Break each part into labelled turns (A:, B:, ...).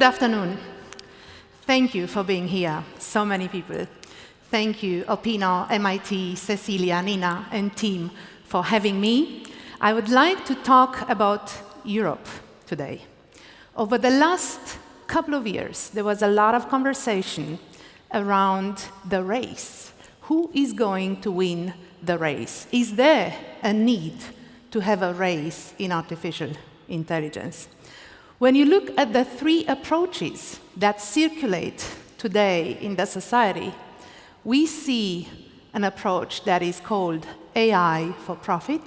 A: Good afternoon. Thank you for being here, so many people. Thank you, Alpina, MIT, Cecilia, Nina, and team for having me. I would like to talk about Europe today. Over the last couple of years, there was a lot of conversation around the race. Who is going to win the race? Is there a need to have a race in artificial intelligence? When you look at the three approaches that circulate today in the society, we see an approach that is called AI for profit,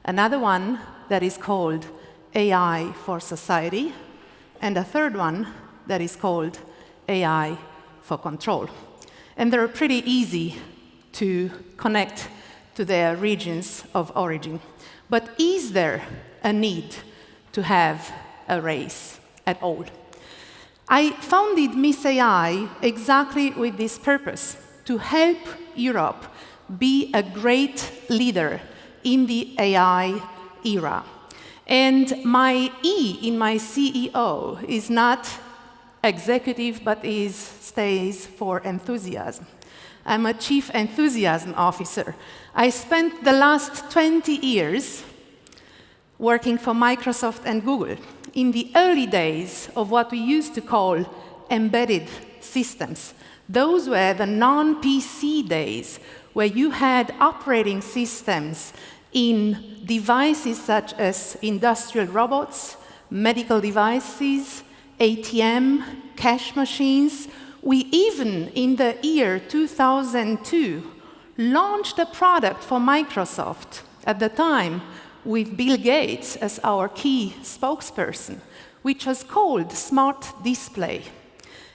A: another one that is called AI for society, and a third one that is called AI for control. And they're pretty easy to connect to their regions of origin. But is there a need to have a race at all? I founded Miss AI exactly with this purpose, to help Europe be a great leader in the AI era. And my E in my CEO is not executive, but stays for enthusiasm. I'm a Chief Enthusiasm Officer. I spent the last 20 years working for Microsoft and Google in the early days of what we used to call embedded systems. Those were the non-PC days, where you had operating systems in devices such as industrial robots, medical devices, ATM, cash machines. We even, in the year 2002, launched a product for Microsoft, at the time with Bill Gates as our key spokesperson, which was called Smart Display.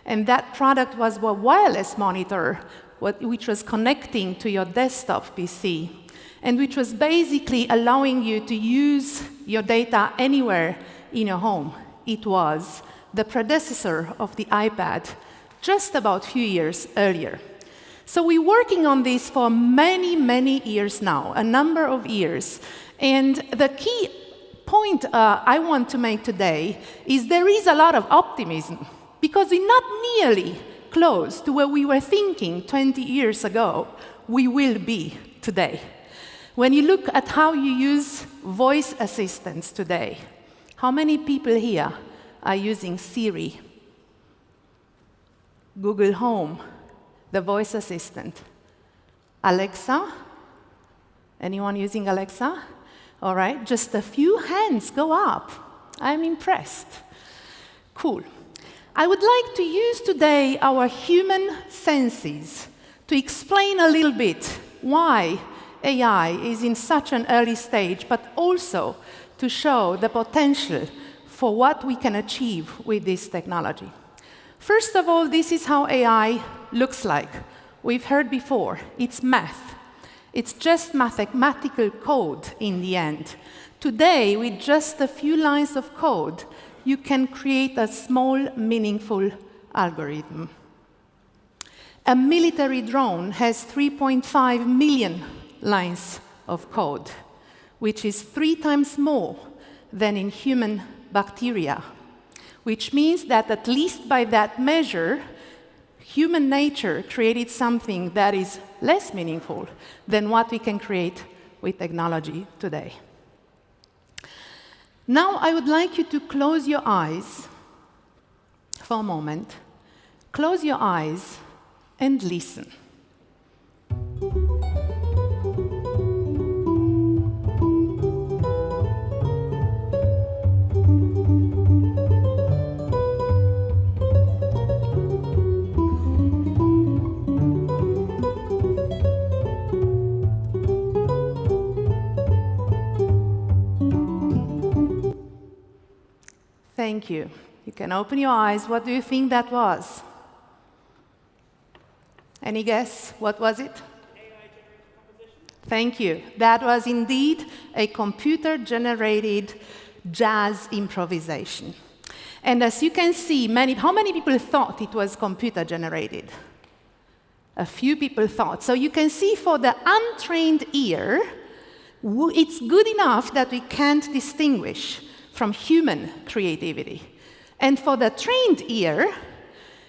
A: And that product was a wireless monitor, which was connecting to your desktop PC, and which was basically allowing you to use your data anywhere in your home. It was the predecessor of the iPad, just about a few years earlier. So we're working on this for many, many years now, a number of years. And the key point I want to make today is there is a lot of optimism, because we're not nearly close to where we were thinking 20 years ago we will be today. When you look at how you use voice assistants today, how many people here are using Siri, Google Home, the voice assistant, Alexa? Anyone using Alexa? All right, just a few hands go up. I'm impressed. Cool. I would like to use today our human senses to explain a little bit why AI is in such an early stage, but also to show the potential for what we can achieve with this technology. First of all, this is how AI looks like. We've heard before, it's math. It's just mathematical code in the end. Today, with just a few lines of code, you can create a small, meaningful algorithm. A military drone has 3.5 million lines of code, which is 3 times more than in human bacteria, which means that at least by that measure, human nature created something that is less meaningful than what we can create with technology today. Now, I would like you to close your eyes for a moment. Close your eyes and listen. Thank you. You can open your eyes. What do you think that was? Any guess? What was it? AI-generated composition. Thank you. That was indeed a computer-generated jazz improvisation. And as you can see, how many people thought it was computer-generated? A few people thought. So you can see for the untrained ear, it's good enough that we can't distinguish from human creativity. And for the trained ear,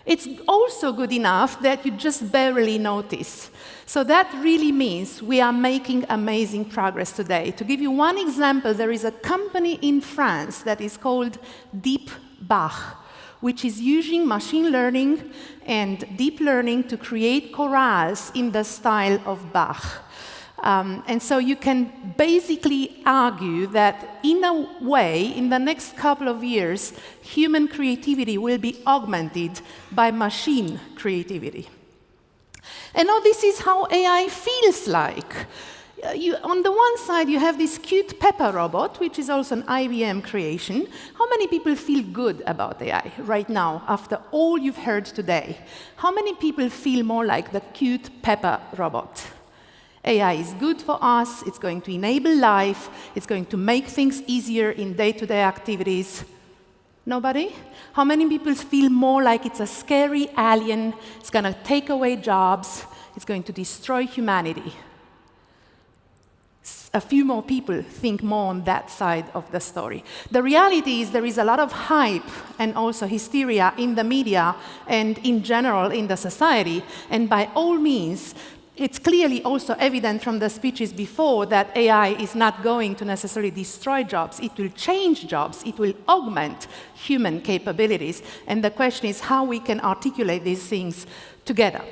A: it's also good enough that you just barely notice. So that really means we are making amazing progress today. To give you one example, there is a company in France that is called DeepBach, which is using machine learning and deep learning to create chorales in the style of Bach. And so you can basically argue that, in a way, in the next couple of years, human creativity will be augmented by machine creativity. And now this is how AI feels like. On the one side, you have this cute Pepper robot, which is also an IBM creation. How many people feel good about AI right now, after all you've heard today? How many people feel more like the cute Pepper robot? AI is good for us, it's going to enable life, it's going to make things easier in day-to-day activities. Nobody? How many people feel more like it's a scary alien, it's going to take away jobs, it's going to destroy humanity? A few more people think more on that side of the story. The reality is there is a lot of hype and also hysteria in the media and in general in the society, and by all means, it's clearly also evident from the speeches before that AI is not going to necessarily destroy jobs. It will change jobs. It will augment human capabilities. And the question is how we can articulate these things together.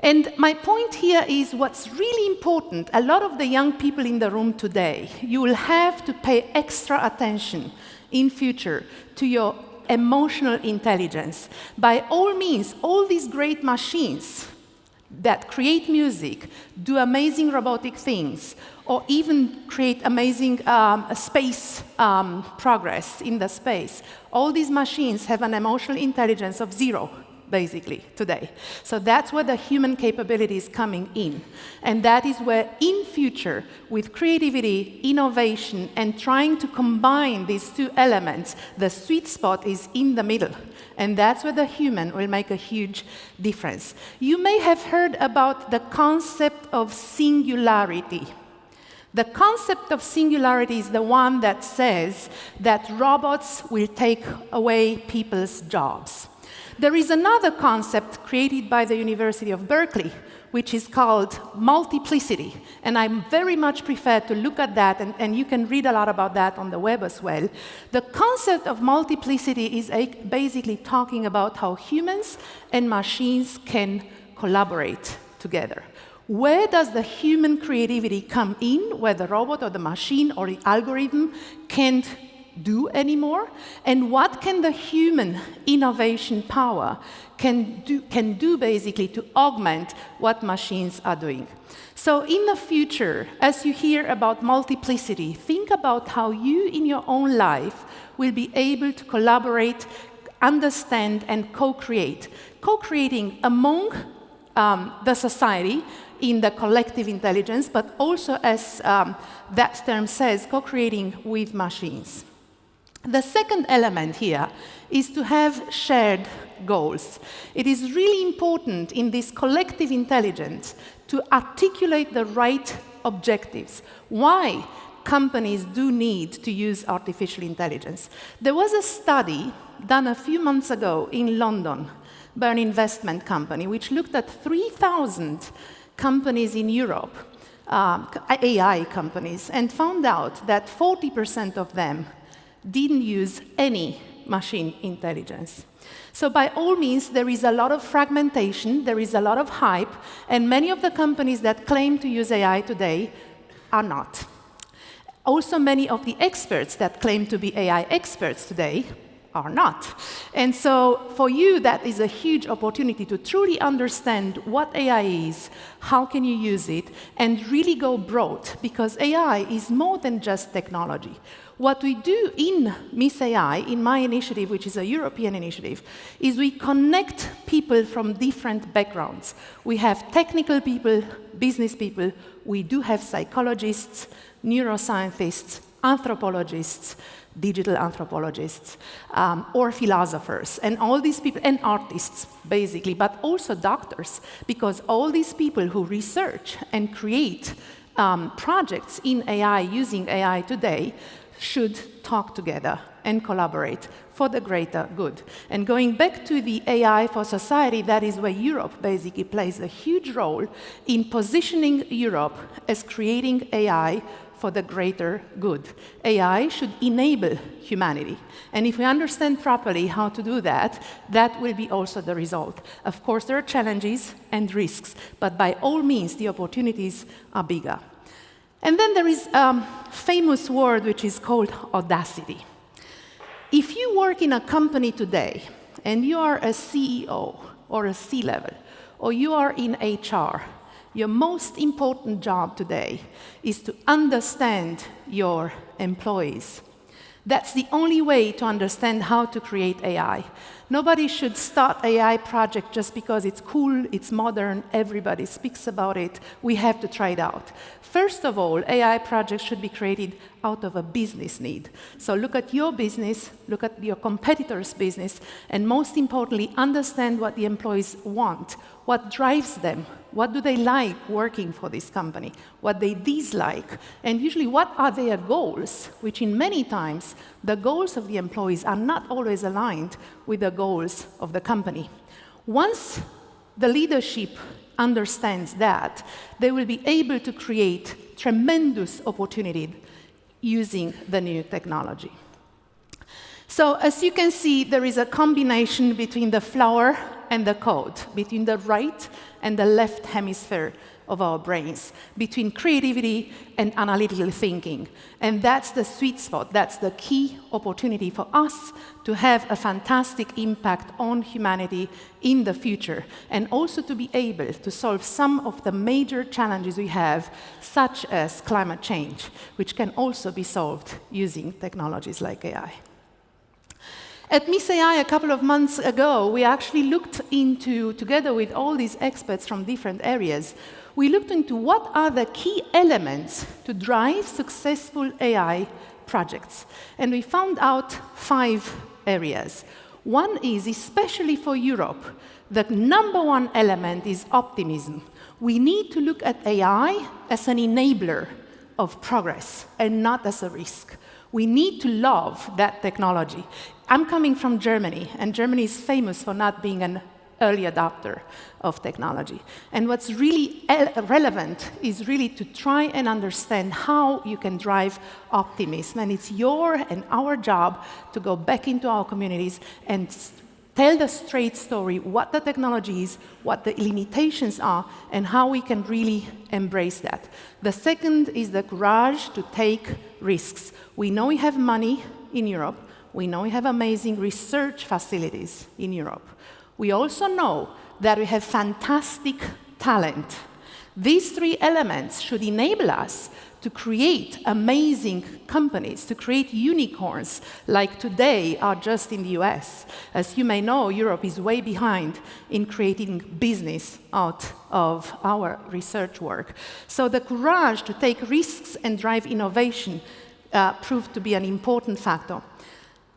A: And my point here is what's really important. A lot of the young people in the room today, you will have to pay extra attention in future to your emotional intelligence. By all means, all these great machines that create music, do amazing robotic things, or even create amazing space progress in the space. All these machines have an emotional intelligence of 0, basically, today. So that's where the human capability is coming in. And that is where, in future, with creativity, innovation, and trying to combine these two elements, the sweet spot is in the middle. And that's where the human will make a huge difference. You may have heard about the concept of singularity. The concept of singularity is the one that says that robots will take away people's jobs. There is another concept created by the University of Berkeley, which is called multiplicity. And I very much prefer to look at that, and you can read a lot about that on the web as well. The concept of multiplicity is basically talking about how humans and machines can collaborate together. Where does the human creativity come in, where the robot or the machine or the algorithm can't do anymore? And what can the human innovation power can do basically to augment what machines are doing? So in the future, as you hear about multiplicity, think about how you in your own life will be able to collaborate, understand, and co-create. Co-creating among the society in the collective intelligence, but also, as that term says, co-creating with machines. The second element here is to have shared goals. It is really important in this collective intelligence to articulate the right objectives. Why companies do need to use artificial intelligence. There was a study done a few months ago in London by an investment company, which looked at 3,000 companies in Europe, AI companies, and found out that 40% of them didn't use any machine intelligence. So by all means, there is a lot of fragmentation, there is a lot of hype, and many of the companies that claim to use AI today are not. Also, many of the experts that claim to be AI experts today are not. And so for you, that is a huge opportunity to truly understand what AI is, how can you use it, and really go broad, because AI is more than just technology. What we do in Miss AI, in my initiative, which is a European initiative, is we connect people from different backgrounds. We have technical people, business people, we do have psychologists, neuroscientists, anthropologists, digital anthropologists, or philosophers, and all these people, and artists, basically, but also doctors, because all these people who research and create projects in AI, using AI today, should talk together and collaborate for the greater good. And going back to the AI for society, that is where Europe basically plays a huge role in positioning Europe as creating AI for the greater good. AI should enable humanity. And if we understand properly how to do that, that will be also the result. Of course, there are challenges and risks, but by all means, the opportunities are bigger. And then there is a famous word which is called audacity. If you work in a company today and you are a CEO or a C-level, or you are in HR, your most important job today is to understand your employees. That's the only way to understand how to create AI. Nobody should start AI project just because it's cool, it's modern, everybody speaks about it, we have to try it out. First of all, AI projects should be created out of a business need. So look at your business, look at your competitor's business, and most importantly, understand what the employees want, what drives them, what do they like working for this company, what they dislike, and usually what are their goals, which in many times, the goals of the employees are not always aligned with the goals of the company. Once the leadership understands that, they will be able to create tremendous opportunity using the new technology. So as you can see, there is a combination between the flower and the code, between the right and the left hemisphere of our brains, between creativity and analytical thinking. And that's the sweet spot, that's the key opportunity for us to have a fantastic impact on humanity in the future, and also to be able to solve some of the major challenges we have, such as climate change, which can also be solved using technologies like AI. At Miss AI a couple of months ago, we actually looked into, together with all these experts from different areas, we looked into what are the key elements to drive successful AI projects. And we found out 5 areas. One is, especially for Europe, the number one element is optimism. We need to look at AI as an enabler of progress and not as a risk. We need to love that technology. I'm coming from Germany, and Germany is famous for not being an early adopter of technology. And what's really relevant is really to try and understand how you can drive optimism. And it's your and our job to go back into our communities and tell the straight story, what the technology is, what the limitations are, and how we can really embrace that. The second is the courage to take risks. We know we have money in Europe. We know we have amazing research facilities in Europe. We also know that we have fantastic talent. These 3 elements should enable us to create amazing companies, to create unicorns, like today are just in the US. As you may know, Europe is way behind in creating business out of our research work. So the courage to take risks and drive innovation proved to be an important factor.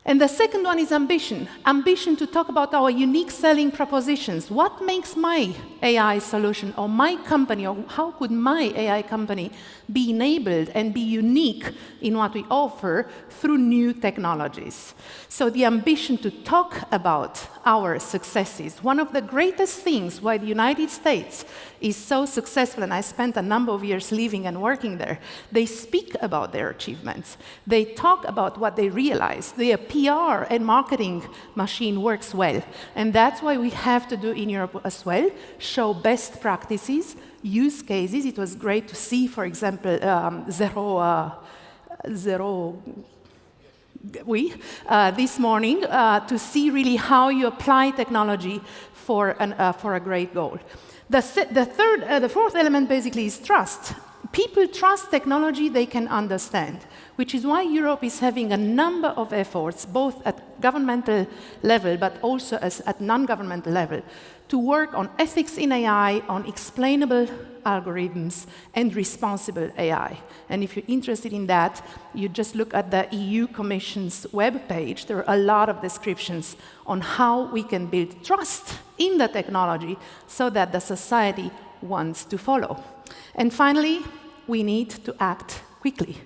A: And the second one is ambition. Ambition to talk about our unique selling propositions. What makes my AI solution or my company, or how could my AI company be enabled and be unique in what we offer through new technologies? So the ambition to talk about our successes. One of the greatest things why the United States is so successful, and I spent a number of years living and working there, they speak about their achievements. They talk about what they realize. Their PR and marketing machine works well. And that's why we have to do in Europe as well, show best practices, use cases. It was great to see, for example, this morning, to see really how you apply technology for a great goal. The fourth element basically is trust. People trust technology they can understand, which is why Europe is having a number of efforts, both at governmental level, but also at non-governmental level, to work on ethics in AI, on explainable algorithms, and responsible AI. And if you're interested in that, you just look at the EU Commission's webpage. There are a lot of descriptions on how we can build trust in the technology so that the society wants to follow. And finally, we need to act quickly.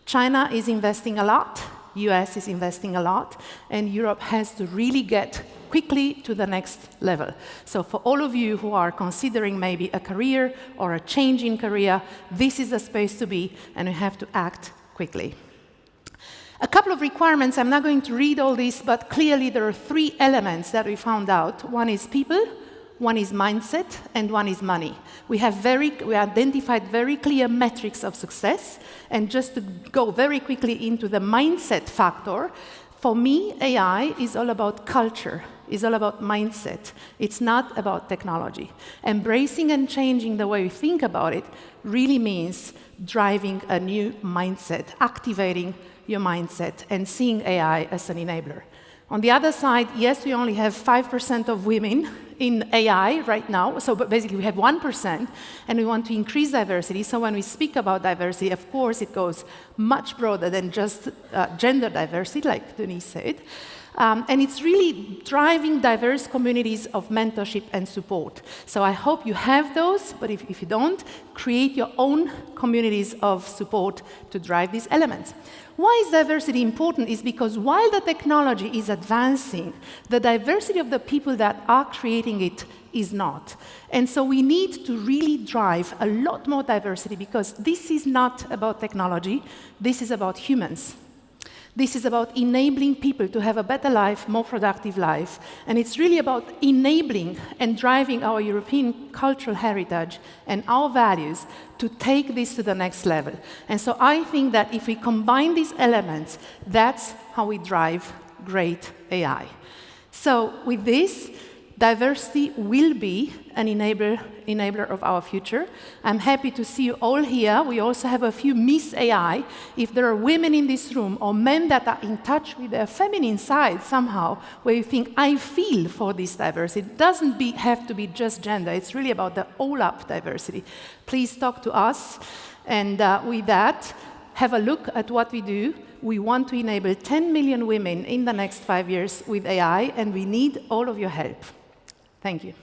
A: China is investing a lot, US is investing a lot, and Europe has to really get quickly to the next level. So for all of you who are considering maybe a career or a change in career, this is the space to be, and you have to act quickly. A couple of requirements, I'm not going to read all this, but clearly there are 3 elements that we found out. One is people, one is mindset, and one is money. We identified very clear metrics of success, and just to go very quickly into the mindset factor, for me, AI is all about culture, is all about mindset. It's not about technology. Embracing and changing the way we think about it really means driving a new mindset, activating your mindset, and seeing AI as an enabler. On the other side, yes, we only have 5% of women in AI right now, so basically we have 1%, and we want to increase diversity. So when we speak about diversity, of course, it goes much broader than just gender diversity, like Denise said. And it's really driving diverse communities of mentorship and support. So I hope you have those, but if you don't, create your own communities of support to drive these elements. Why is diversity important? Is because while the technology is advancing, the diversity of the people that are creating it is not. And so we need to really drive a lot more diversity, because this is not about technology, this is about humans. This is about enabling people to have a better life, more productive life. And it's really about enabling and driving our European cultural heritage and our values to take this to the next level. And so I think that if we combine these elements, that's how we drive great AI. So with this, diversity will be an enabler of our future. I'm happy to see you all here. We also have a few Miss AI. If there are women in this room or men that are in touch with their feminine side somehow, where you think, I feel for this diversity, it doesn't have to be just gender. It's really about the all-up diversity. Please talk to us. And with that, have a look at what we do. We want to enable 10 million women in the next 5 years with AI, and we need all of your help. Thank you.